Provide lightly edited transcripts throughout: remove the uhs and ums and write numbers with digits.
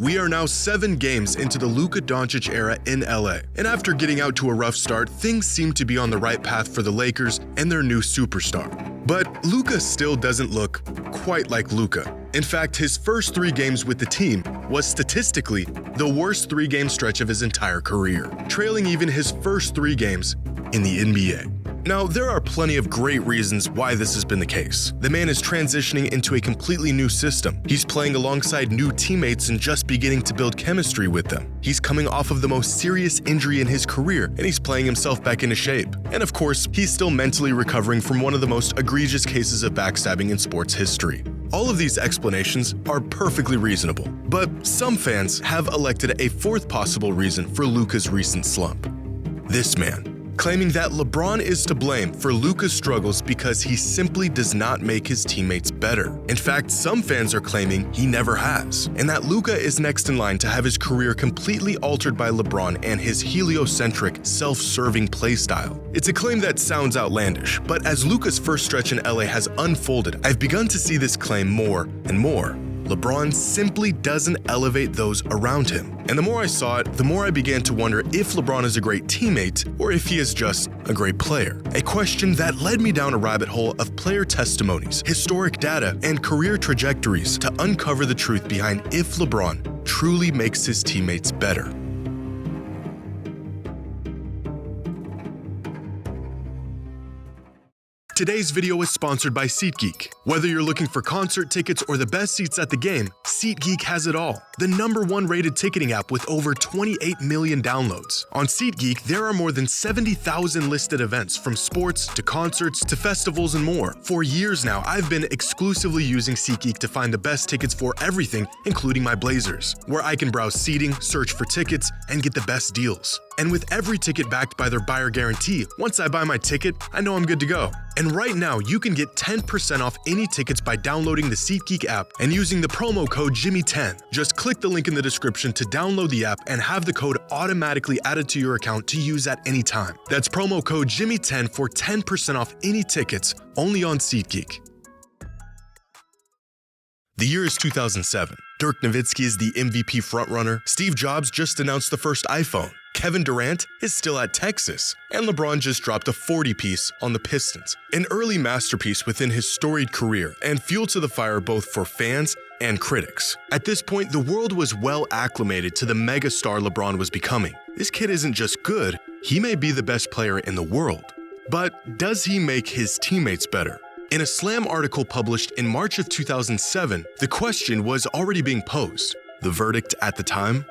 We are now 7 games into the Luka Doncic era in LA, and after getting out to a rough start, things seem to be on the right path for the Lakers and their new superstar. But Luka still doesn't look quite like Luka. In fact, his first 3 games with the team was statistically the worst 3-game stretch of his entire career, trailing even his first 3 games in the NBA. Now, there are plenty of great reasons why this has been the case. The man is transitioning into a completely new system. He's playing alongside new teammates and just beginning to build chemistry with them. He's coming off of the most serious injury in his career, and he's playing himself back into shape. And of course, he's still mentally recovering from one of the most egregious cases of backstabbing in sports history. All of these explanations are perfectly reasonable, but some fans have elected a 4th possible reason for Luka's recent slump. This man, claiming that LeBron is to blame for Luka's struggles because he simply does not make his teammates better. In fact, some fans are claiming he never has, and that Luka is next in line to have his career completely altered by LeBron and his heliocentric, self-serving play style. It's a claim that sounds outlandish, but as Luka's first stretch in LA has unfolded, I've begun to see this claim more and more. LeBron simply doesn't elevate those around him. And the more I saw it, the more I began to wonder if LeBron is a great teammate or if he is just a great player. A question that led me down a rabbit hole of player testimonies, historic data, and career trajectories to uncover the truth behind if LeBron truly makes his teammates better. Today's video is sponsored by SeatGeek. Whether you're looking for concert tickets or the best seats at the game, SeatGeek has it all. The #1 rated ticketing app with over 28 million downloads. On SeatGeek, there are more than 70,000 listed events from sports to concerts to festivals and more. For years now, I've been exclusively using SeatGeek to find the best tickets for everything, including my Blazers, where I can browse seating, search for tickets, and get the best deals. And with every ticket backed by their buyer guarantee, once I buy my ticket, I know I'm good to go. And right now, you can get 10% off any tickets by downloading the SeatGeek app and using the promo code Jimmy10. Just click the link in the description to download the app and have the code automatically added to your account to use at any time. That's promo code Jimmy10 for 10% off any tickets, only on SeatGeek. The year is 2007. Dirk Nowitzki is the MVP frontrunner. Steve Jobs just announced the first iPhone. Kevin Durant is still at Texas, and LeBron just dropped a 40-piece on the Pistons, an early masterpiece within his storied career and fuel to the fire both for fans and critics. At this point, the world was well acclimated to the megastar LeBron was becoming. This kid isn't just good, he may be the best player in the world. But does he make his teammates better? In a Slam article published in March of 2007, the question was already being posed. The verdict at the time?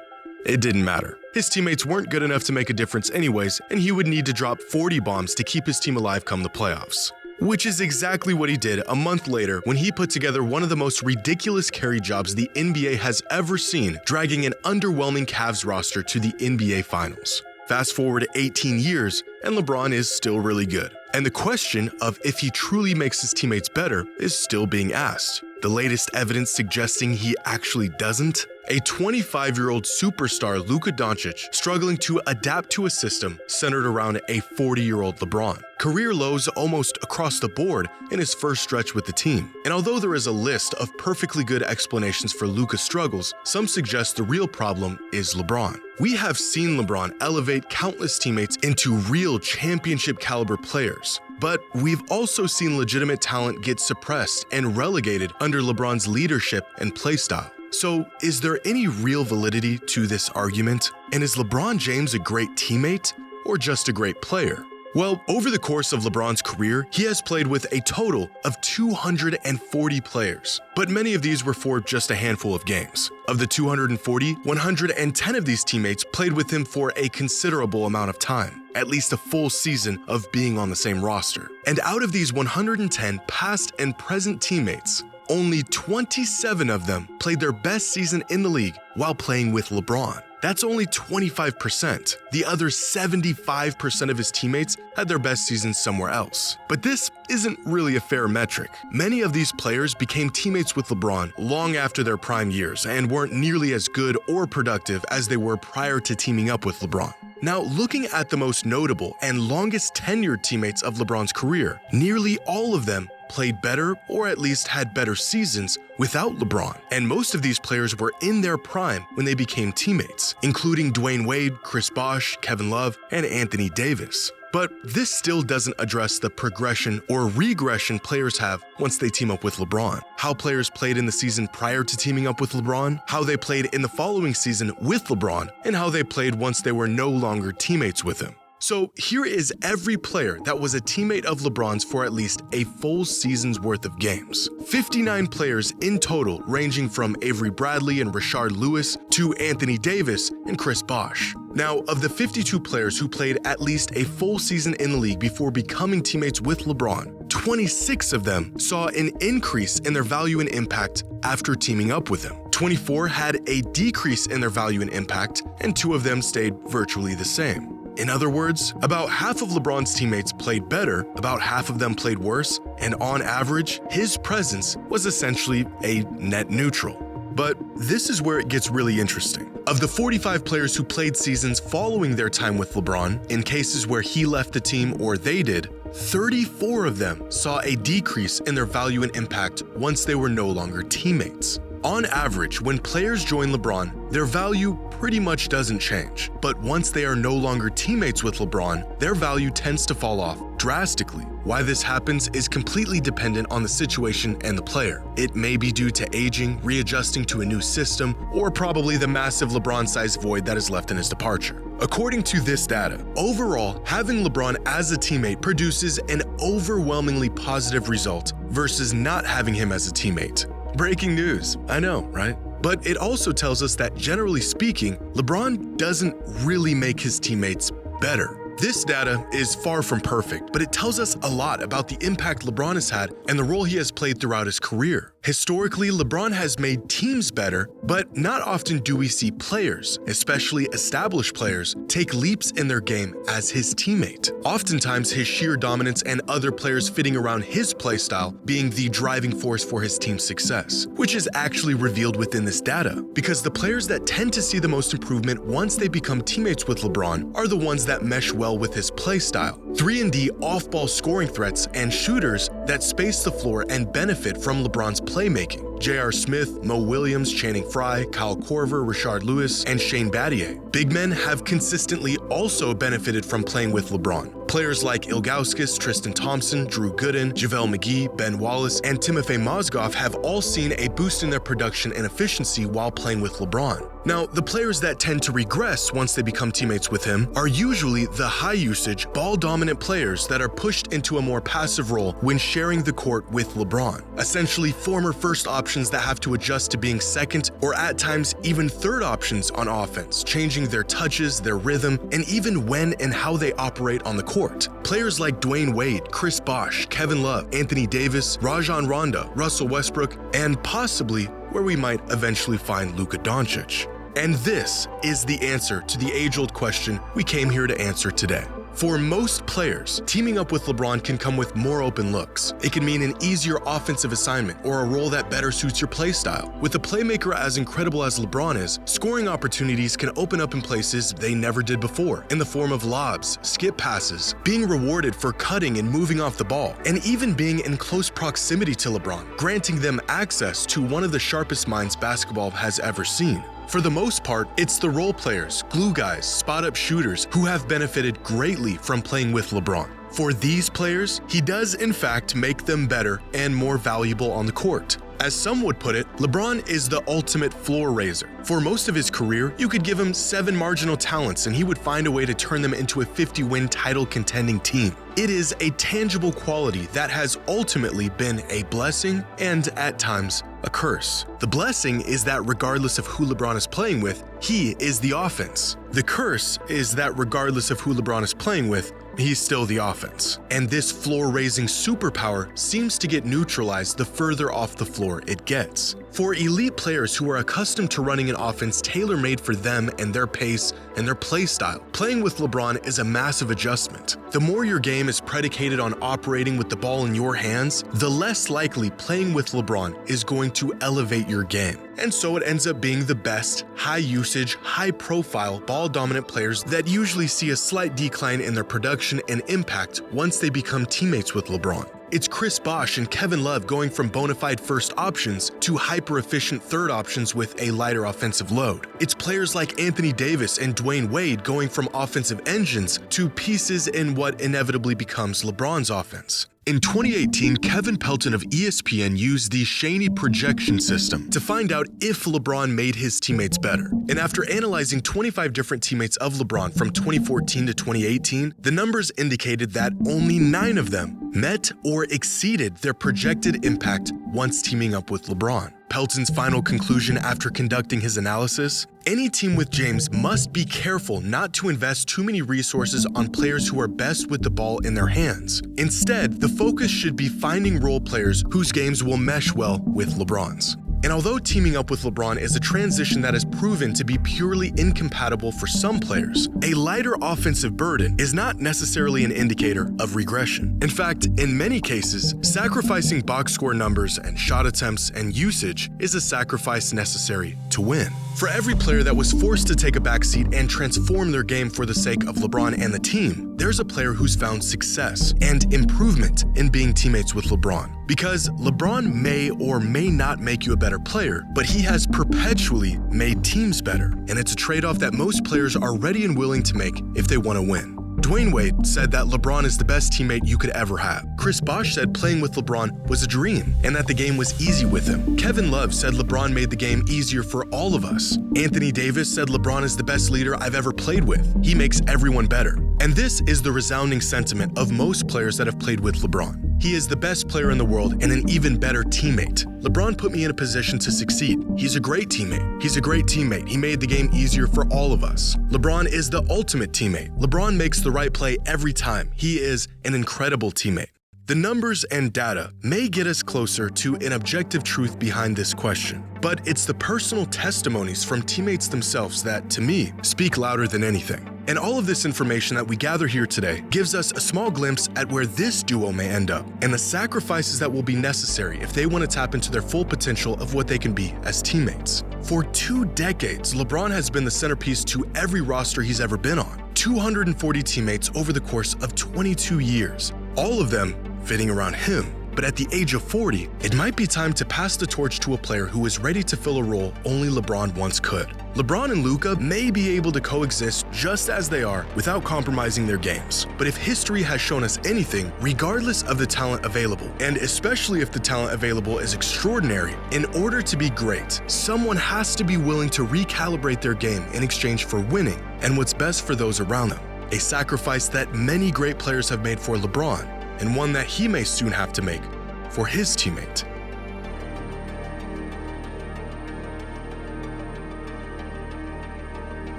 It didn't matter. His teammates weren't good enough to make a difference anyways, and he would need to drop 40 bombs to keep his team alive come the playoffs. Which is exactly what he did a month later when he put together one of the most ridiculous carry jobs the NBA has ever seen, dragging an underwhelming Cavs roster to the NBA Finals. Fast forward 18 years, and LeBron is still really good. And the question of if he truly makes his teammates better is still being asked. The latest evidence suggesting he actually doesn't? A 25-year-old superstar Luka Doncic struggling to adapt to a system centered around a 40-year-old LeBron. Career lows almost across the board in his first stretch with the team. And although there is a list of perfectly good explanations for Luka's struggles, some suggest the real problem is LeBron. We have seen LeBron elevate countless teammates into real championship-caliber players. But we've also seen legitimate talent get suppressed and relegated under LeBron's leadership and play style. So, is there any real validity to this argument? And is LeBron James a great teammate or just a great player? Well, over the course of LeBron's career, he has played with a total of 240 players, but many of these were for just a handful of games. Of the 240, 110 of these teammates played with him for a considerable amount of time, at least a full season of being on the same roster. And out of these 110 past and present teammates, only 27 of them played their best season in the league while playing with LeBron. That's only 25%. The other 75% of his teammates had their best season somewhere else. But this isn't really a fair metric. Many of these players became teammates with LeBron long after their prime years and weren't nearly as good or productive as they were prior to teaming up with LeBron. Now, looking at the most notable and longest tenured teammates of LeBron's career, nearly all of them played better or at least had better seasons without LeBron, and most of these players were in their prime when they became teammates, including Dwayne Wade, Chris Bosh, Kevin Love, and Anthony Davis. But this still doesn't address the progression or regression players have once they team up with LeBron. How players played in the season prior to teaming up with LeBron, how they played in the following season with LeBron, and how they played once they were no longer teammates with him. So here is every player that was a teammate of LeBron's for at least a full season's worth of games. 59 players in total, ranging from Avery Bradley and Rashard Lewis to Anthony Davis and Chris Bosh. Now, of the 52 players who played at least a full season in the league before becoming teammates with LeBron, 26 of them saw an increase in their value and impact after teaming up with him. 24 had a decrease in their value and impact, and 2 of them stayed virtually the same. In other words, about half of LeBron's teammates played better, about half of them played worse, and on average, his presence was essentially a net neutral. But this is where it gets really interesting. Of the 45 players who played seasons following their time with LeBron, in cases where he left the team or they did, 34 of them saw a decrease in their value and impact once they were no longer teammates. On average, when players join LeBron, their value pretty much doesn't change. But once they are no longer teammates with LeBron, their value tends to fall off drastically. Why this happens is completely dependent on the situation and the player. It may be due to aging, readjusting to a new system, or probably the massive LeBron-sized void that is left in his departure. According to this data, overall, having LeBron as a teammate produces an overwhelmingly positive result versus not having him as a teammate. Breaking news, I know, right? But it also tells us that generally speaking, LeBron doesn't really make his teammates better. This data is far from perfect, but it tells us a lot about the impact LeBron has had and the role he has played throughout his career. Historically, LeBron has made teams better, but not often do we see players, especially established players, take leaps in their game as his teammate. Oftentimes, his sheer dominance and other players fitting around his playstyle being the driving force for his team's success, which is actually revealed within this data, because the players that tend to see the most improvement once they become teammates with LeBron are the ones that mesh well with his playstyle. 3-and-D off-ball scoring threats and shooters that space the floor and benefit from LeBron's playmaking. J.R. Smith, Mo Williams, Channing Frye, Kyle Korver, Rashard Lewis, and Shane Battier. Big men have consistently also benefited from playing with LeBron. Players like Ilgauskas, Tristan Thompson, Drew Gooden, JaVale McGee, Ben Wallace, and Timofey Mozgov have all seen a boost in their production and efficiency while playing with LeBron. Now, the players that tend to regress once they become teammates with him are usually the high-usage, ball-dominant players that are pushed into a more passive role when sharing the court with LeBron. Essentially, former first options that have to adjust to being second or at times even third options on offense, changing their touches, their rhythm, and even when and how they operate on the court. Players like Dwayne Wade, Chris Bosh, Kevin Love, Anthony Davis, Rajon Rondo, Russell Westbrook, and possibly where we might eventually find Luka Doncic. And this is the answer to the age-old question we came here to answer today. For most players, teaming up with LeBron can come with more open looks. It can mean an easier offensive assignment or a role that better suits your play style. With a playmaker as incredible as LeBron is, scoring opportunities can open up in places they never did before, in the form of lobs, skip passes, being rewarded for cutting and moving off the ball, and even being in close proximity to LeBron, granting them access to one of the sharpest minds basketball has ever seen. For the most part, it's the role players, glue guys, spot-up shooters who have benefited greatly from playing with LeBron. For these players, he does in fact make them better and more valuable on the court. As some would put it, LeBron is the ultimate floor raiser. For most of his career, you could give him 7 marginal talents and he would find a way to turn them into a 50-win title-contending team. It is a tangible quality that has ultimately been a blessing and, at times, a curse. The blessing is that regardless of who LeBron is playing with, he is the offense. The curse is that regardless of who LeBron is playing with, he's still the offense. And this floor-raising superpower seems to get neutralized the further off the floor it gets. For elite players who are accustomed to running an offense tailor-made for them and their pace and their play style, playing with LeBron is a massive adjustment. The more your game is predicated on operating with the ball in your hands, the less likely playing with LeBron is going to elevate your game. And so it ends up being the best, high-usage, high-profile, ball-dominant players that usually see a slight decline in their production and impact once they become teammates with LeBron. It's Chris Bosh and Kevin Love going from bona fide first options to hyper-efficient third options with a lighter offensive load. It's players like Anthony Davis and Dwayne Wade going from offensive engines to pieces in what inevitably becomes LeBron's offense. In 2018, Kevin Pelton of ESPN used the Shaney projection system to find out if LeBron made his teammates better. And after analyzing 25 different teammates of LeBron from 2014 to 2018, the numbers indicated that only 9 of them met or exceeded their projected impact once teaming up with LeBron. Pelton's final conclusion after conducting his analysis: any team with James must be careful not to invest too many resources on players who are best with the ball in their hands. Instead, the focus should be finding role players whose games will mesh well with LeBron's. And although teaming up with LeBron is a transition that has proven to be purely incompatible for some players, a lighter offensive burden is not necessarily an indicator of regression. In fact, in many cases, sacrificing box score numbers and shot attempts and usage is a sacrifice necessary to win. For every player that was forced to take a backseat and transform their game for the sake of LeBron and the team, there's a player who's found success and improvement in being teammates with LeBron. Because LeBron may or may not make you a better player, but he has perpetually made teams better. And it's a trade-off that most players are ready and willing to make if they want to win. Dwayne Wade said that LeBron is the best teammate you could ever have. Chris Bosh said playing with LeBron was a dream and that the game was easy with him. Kevin Love said LeBron made the game easier for all of us. Anthony Davis said LeBron is the best leader I've ever played with. He makes everyone better. And this is the resounding sentiment of most players that have played with LeBron. He is the best player in the world and an even better teammate. LeBron put me in a position to succeed. He's a great teammate. He's a great teammate. He made the game easier for all of us. LeBron is the ultimate teammate. LeBron makes the right play every time. He is an incredible teammate. The numbers and data may get us closer to an objective truth behind this question, but it's the personal testimonies from teammates themselves that, to me, speak louder than anything. And all of this information that we gather here today gives us a small glimpse at where this duo may end up and the sacrifices that will be necessary if they want to tap into their full potential of what they can be as teammates. For 2 decades, LeBron has been the centerpiece to every roster he's ever been on. 240 teammates over the course of 22 years, all of them fitting around him. But at the age of 40, it might be time to pass the torch to a player who is ready to fill a role only LeBron once could. LeBron and Luka may be able to coexist just as they are without compromising their games. But if history has shown us anything, regardless of the talent available, and especially if the talent available is extraordinary, in order to be great, someone has to be willing to recalibrate their game in exchange for winning and what's best for those around them. A sacrifice that many great players have made for LeBron, and one that he may soon have to make for his teammate.